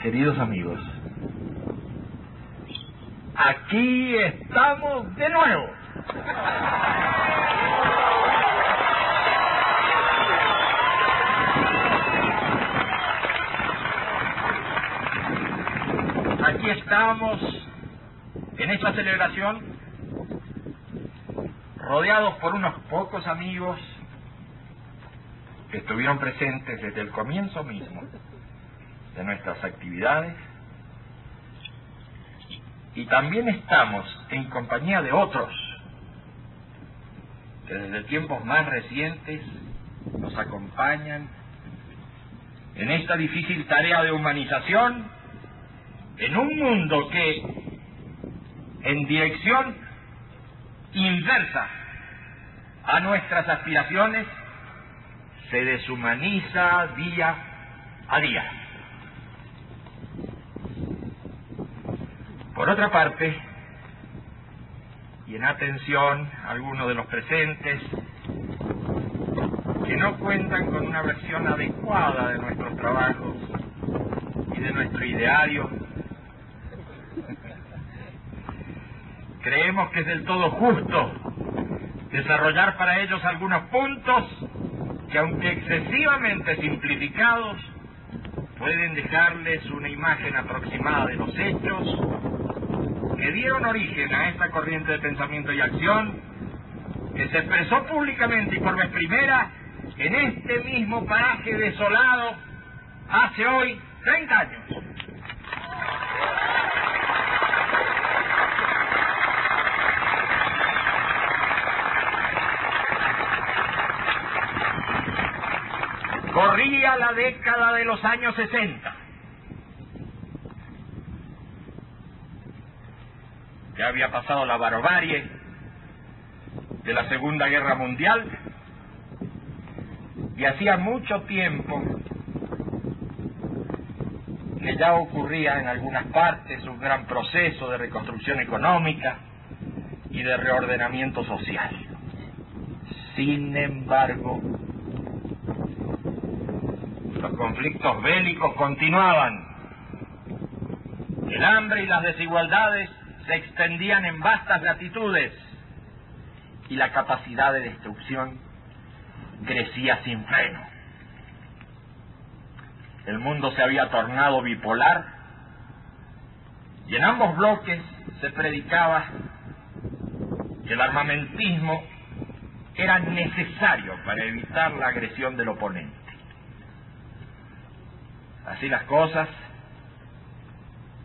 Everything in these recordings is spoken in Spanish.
Queridos amigos, aquí estamos de nuevo. Aquí estamos en esta celebración, rodeados por unos pocos amigos que estuvieron presentes desde el comienzo mismo de nuestras actividades, y también estamos en compañía de otros que desde tiempos más recientes nos acompañan en esta difícil tarea de humanización en un mundo que, en dirección inversa a nuestras aspiraciones, se deshumaniza día a día. Por otra parte, y en atención a algunos de los presentes que no cuentan con una versión adecuada de nuestros trabajos y de nuestro ideario, creemos que es del todo justo desarrollar para ellos algunos puntos que, aunque excesivamente simplificados, pueden dejarles una imagen aproximada de los hechos que dieron origen a esta corriente de pensamiento y acción que se expresó públicamente y por vez primera en este mismo paraje desolado hace hoy 30 años. Corría la década de los años 60. Ya había pasado la barbarie de la Segunda Guerra Mundial y hacía mucho tiempo que ya ocurría en algunas partes un gran proceso de reconstrucción económica y de reordenamiento social. Sin embargo, los conflictos bélicos continuaban. El hambre y las desigualdades se extendían en vastas latitudes y la capacidad de destrucción crecía sin freno. El mundo se había tornado bipolar y en ambos bloques se predicaba que el armamentismo era necesario para evitar la agresión del oponente. Así las cosas,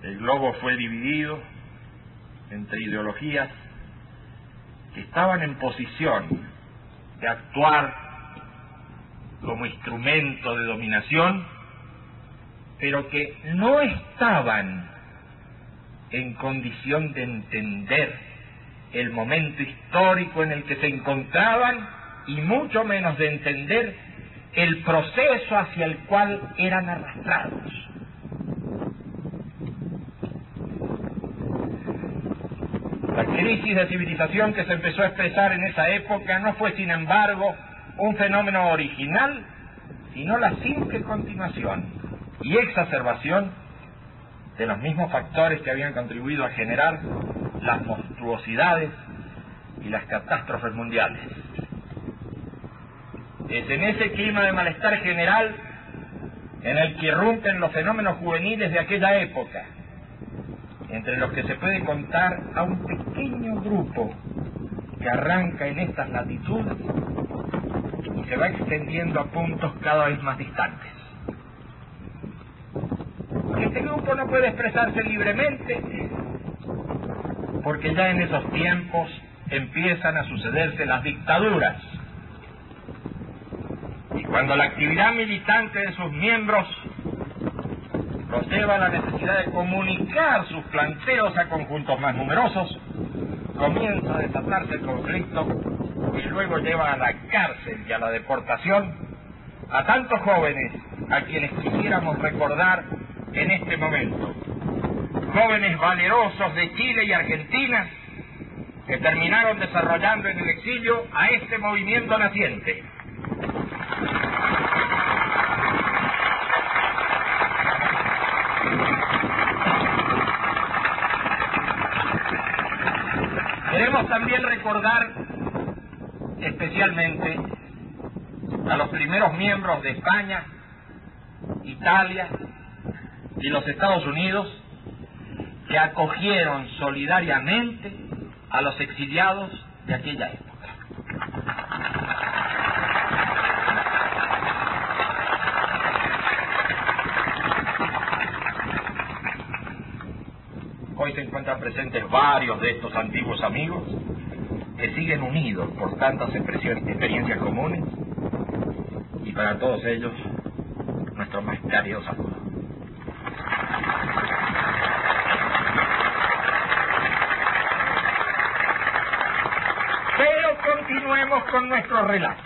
el globo fue dividido entre ideologías que estaban en posición de actuar como instrumento de dominación, pero que no estaban en condición de entender el momento histórico en el que se encontraban y mucho menos de entender el proceso hacia el cual eran arrastrados. La crisis de civilización que se empezó a expresar en esa época no fue, sin embargo, un fenómeno original, sino la simple continuación y exacerbación de los mismos factores que habían contribuido a generar las monstruosidades y las catástrofes mundiales. Es en ese clima de malestar general en el que irrumpen los fenómenos juveniles de aquella época, entre los que se puede contar a un pequeño grupo que arranca en estas latitudes y se va extendiendo a puntos cada vez más distantes. Este grupo no puede expresarse libremente porque ya en esos tiempos empiezan a sucederse las dictaduras. Y cuando la actividad militante de sus miembros los lleva a la necesidad de comunicar sus planteos a conjuntos más numerosos, comienza a desatarse el conflicto y luego lleva a la cárcel y a la deportación a tantos jóvenes a quienes quisiéramos recordar en este momento. Jóvenes valerosos de Chile y Argentina que terminaron desarrollando en el exilio a este movimiento naciente. Debemos también recordar especialmente a los primeros miembros de España, Italia y los Estados Unidos, que acogieron solidariamente a los exiliados de aquella época. Hoy se encuentran presentes varios de estos antiguos amigos que siguen unidos por tantas experiencias comunes, y para todos ellos nuestro más cálido saludo. Pero continuemos con nuestro relato.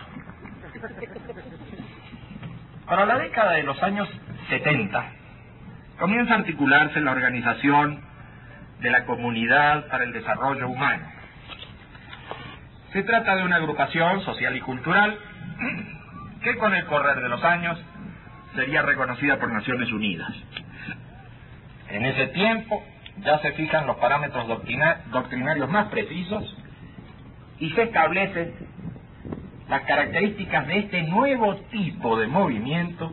Para la década de los años 70 comienza a articularse la organización de la Comunidad para el Desarrollo Humano. Se trata de una agrupación social y cultural que con el correr de los años sería reconocida por Naciones Unidas. En ese tiempo ya se fijan los parámetros doctrinarios más precisos y se establecen las características de este nuevo tipo de movimiento,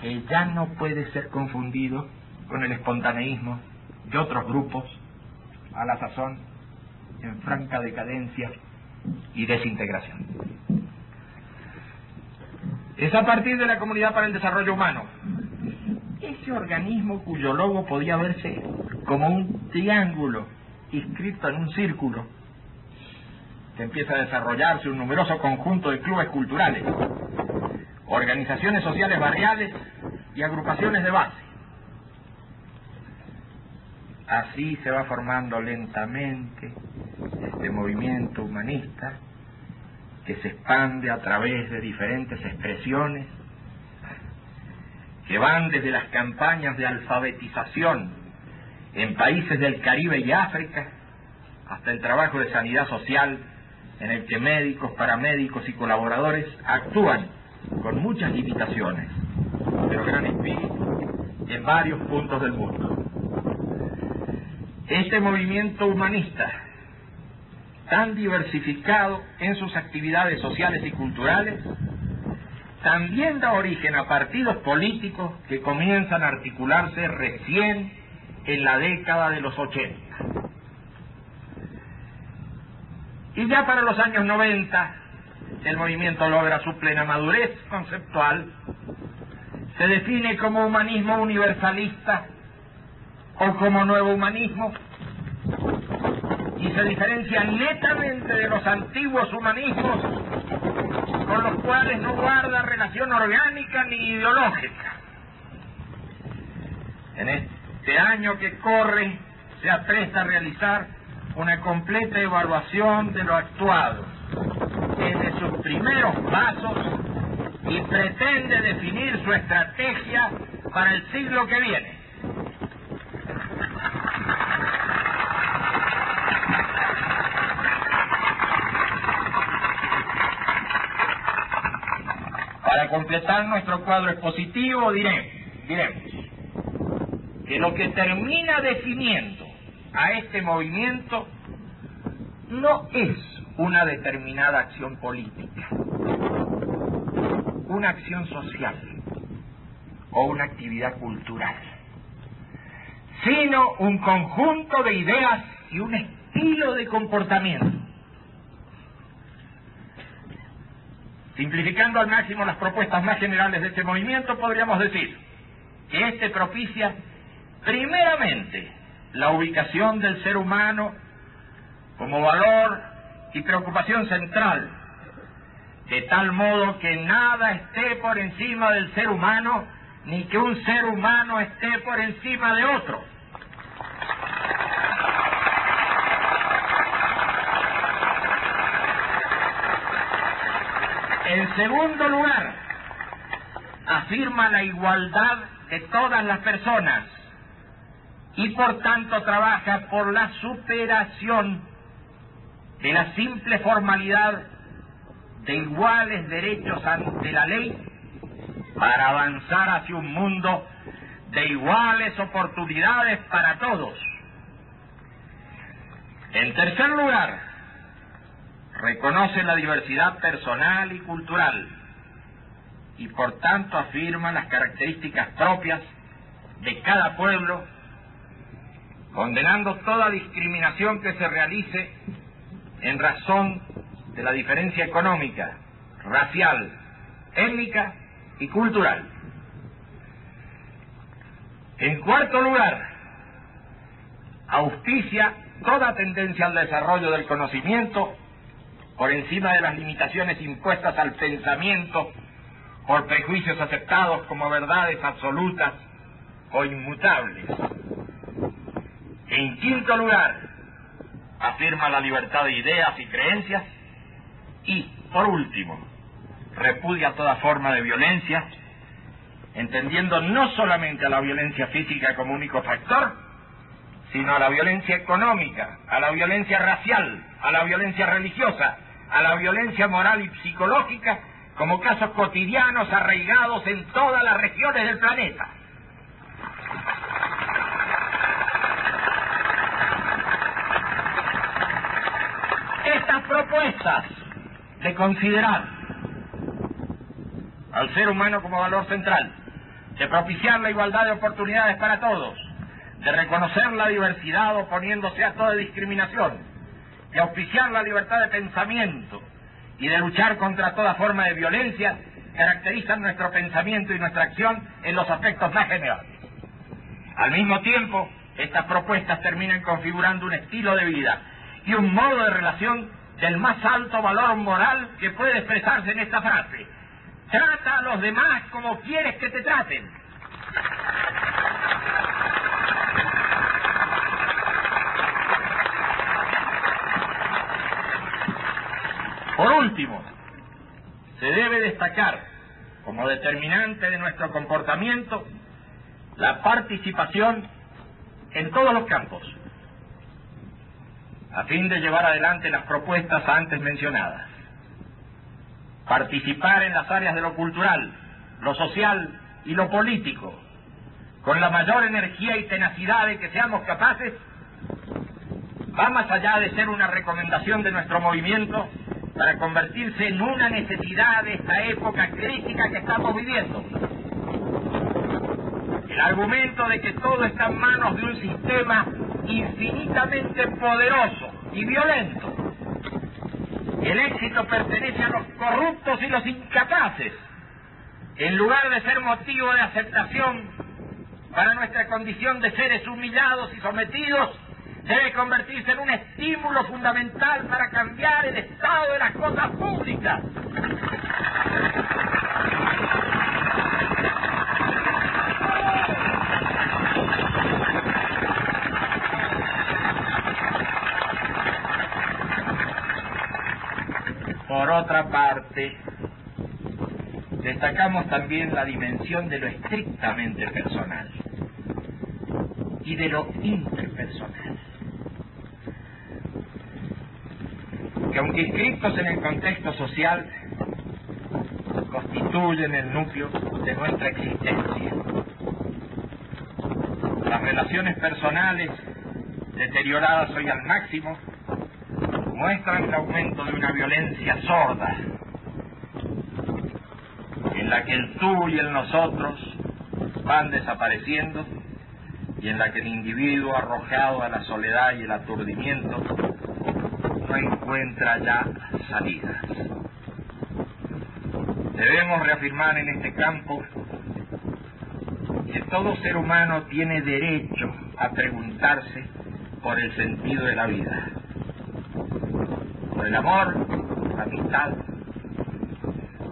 que ya no puede ser confundido con el espontaneísmo de otros grupos a la sazón en franca decadencia y desintegración. Es a partir de la Comunidad para el Desarrollo Humano, ese organismo cuyo logo podía verse como un triángulo inscrito en un círculo, que empieza a desarrollarse un numeroso conjunto de clubes culturales, organizaciones sociales barriales y agrupaciones de base. Así se va formando lentamente este movimiento humanista que se expande a través de diferentes expresiones que van desde las campañas de alfabetización en países del Caribe y África hasta el trabajo de sanidad social, en el que médicos, paramédicos y colaboradores actúan con muchas limitaciones, pero gran espíritu, en varios puntos del mundo. Este movimiento humanista, tan diversificado en sus actividades sociales y culturales, también da origen a partidos políticos que comienzan a articularse recién en la década de los 80. Y ya para los años 90, el movimiento logra su plena madurez conceptual, se define como humanismo universalista o como nuevo humanismo, y se diferencia netamente de los antiguos humanismos, con los cuales no guarda relación orgánica ni ideológica. En este año que corre se apresta a realizar una completa evaluación de lo actuado desde sus primeros pasos y pretende definir su estrategia para el siglo que viene. Para completar nuestro cuadro expositivo diremos que lo que termina definiendo a este movimiento no es una determinada acción política, una acción social o una actividad cultural, sino un conjunto de ideas y un estilo de comportamiento. Simplificando al máximo las propuestas más generales de este movimiento, podríamos decir que este propicia primeramente la ubicación del ser humano como valor y preocupación central, de tal modo que nada esté por encima del ser humano, ni que un ser humano esté por encima de otro. En segundo lugar, afirma la igualdad de todas las personas y por tanto trabaja por la superación de la simple formalidad de iguales derechos ante la ley para avanzar hacia un mundo de iguales oportunidades para todos. En tercer lugar, reconoce la diversidad personal y cultural y por tanto afirma las características propias de cada pueblo, condenando toda discriminación que se realice en razón de la diferencia económica, racial, étnica y cultural. En cuarto lugar, auspicia toda tendencia al desarrollo del conocimiento por encima de las limitaciones impuestas al pensamiento por prejuicios aceptados como verdades absolutas o inmutables. En quinto lugar, afirma la libertad de ideas y creencias y, por último, repudia toda forma de violencia, entendiendo no solamente a la violencia física como único factor, sino a la violencia económica, a la violencia racial, a la violencia religiosa, a la violencia moral y psicológica como casos cotidianos arraigados en todas las regiones del planeta. Estas propuestas de considerar al ser humano como valor central, de propiciar la igualdad de oportunidades para todos, de reconocer la diversidad oponiéndose a toda discriminación, de auspiciar la libertad de pensamiento y de luchar contra toda forma de violencia, caracterizan nuestro pensamiento y nuestra acción en los aspectos más generales. Al mismo tiempo, estas propuestas terminan configurando un estilo de vida y un modo de relación del más alto valor moral que puede expresarse en esta frase: trata a los demás como quieres que te traten. Por último, se debe destacar como determinante de nuestro comportamiento la participación en todos los campos, a fin de llevar adelante las propuestas antes mencionadas. Participar en las áreas de lo cultural, lo social y lo político, con la mayor energía y tenacidad de que seamos capaces, va más allá de ser una recomendación de nuestro movimiento para convertirse en una necesidad de esta época crítica que estamos viviendo. El argumento de que todo está en manos de un sistema infinitamente poderoso y violento. El éxito pertenece a los corruptos y los incapaces, en lugar de ser motivo de aceptación para nuestra condición de seres humillados y sometidos, debe convertirse en un estímulo fundamental para cambiar el estado de las cosas públicas. Por otra parte, destacamos también la dimensión de lo estrictamente personal y de lo interpersonal, que aunque inscritos en el contexto social, constituyen el núcleo de nuestra existencia. Las relaciones personales, deterioradas hoy al máximo, muestran el aumento de una violencia sorda, en la que el tú y el nosotros van desapareciendo y en la que el individuo arrojado a la soledad y el aturdimiento no encuentra ya salidas. Debemos reafirmar en este campo que todo ser humano tiene derecho a preguntarse por el sentido de la vida, por el amor, la amistad,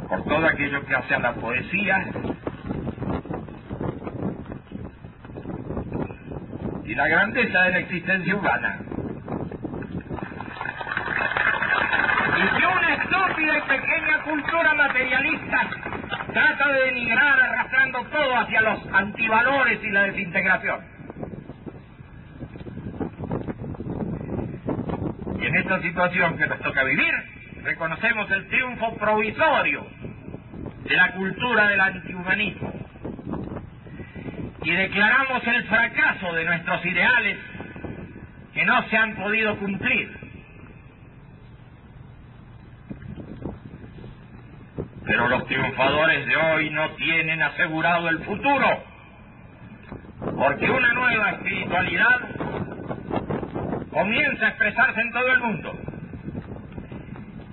por todo aquello que hace a la poesía y la grandeza de la existencia humana. Y que una estúpida y pequeña cultura materialista trata de denigrar arrastrando todo hacia los antivalores y la desintegración. Y en esta situación que nos toca vivir, reconocemos el triunfo provisorio de la cultura del antihumanismo y declaramos el fracaso de nuestros ideales que no se han podido cumplir. Pero los triunfadores de hoy no tienen asegurado el futuro, porque una nueva espiritualidad comienza a expresarse en todo el mundo.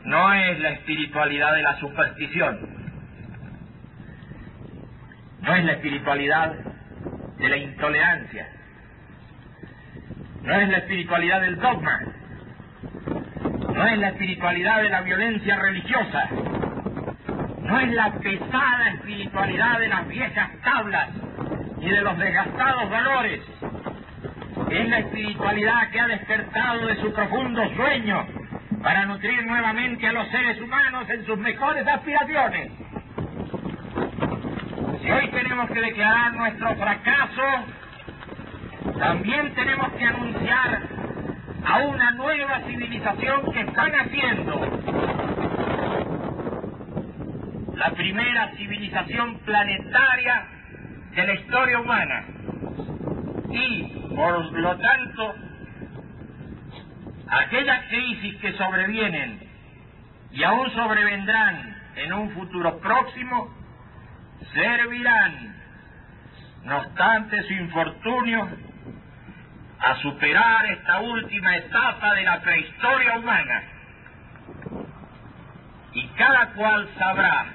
No es la espiritualidad de la superstición, no es la espiritualidad de la intolerancia, no es la espiritualidad del dogma, no es la espiritualidad de la violencia religiosa, no es la pesada espiritualidad de las viejas tablas y de los desgastados valores. Es la espiritualidad que ha despertado de su profundo sueño para nutrir nuevamente a los seres humanos en sus mejores aspiraciones. Si hoy tenemos que declarar nuestro fracaso, también tenemos que anunciar a una nueva civilización que está naciendo. La primera civilización planetaria de la historia humana. Y, por lo tanto, aquellas crisis que sobrevienen y aún sobrevendrán en un futuro próximo, servirán, no obstante su infortunio, a superar esta última etapa de la prehistoria humana. Y cada cual sabrá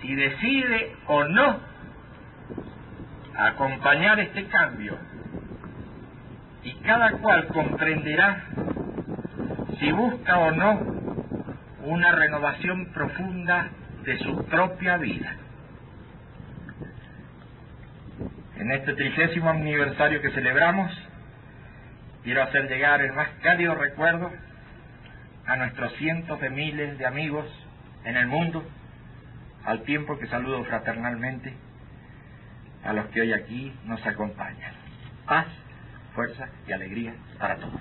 si decide o no acompañar este cambio, y cada cual comprenderá si busca o no una renovación profunda de su propia vida. En este 30º aniversario que celebramos, quiero hacer llegar el más cálido recuerdo a nuestros cientos de miles de amigos en el mundo, al tiempo que saludo fraternalmente a los que hoy aquí nos acompañan. Paz, fuerza y alegría para todos.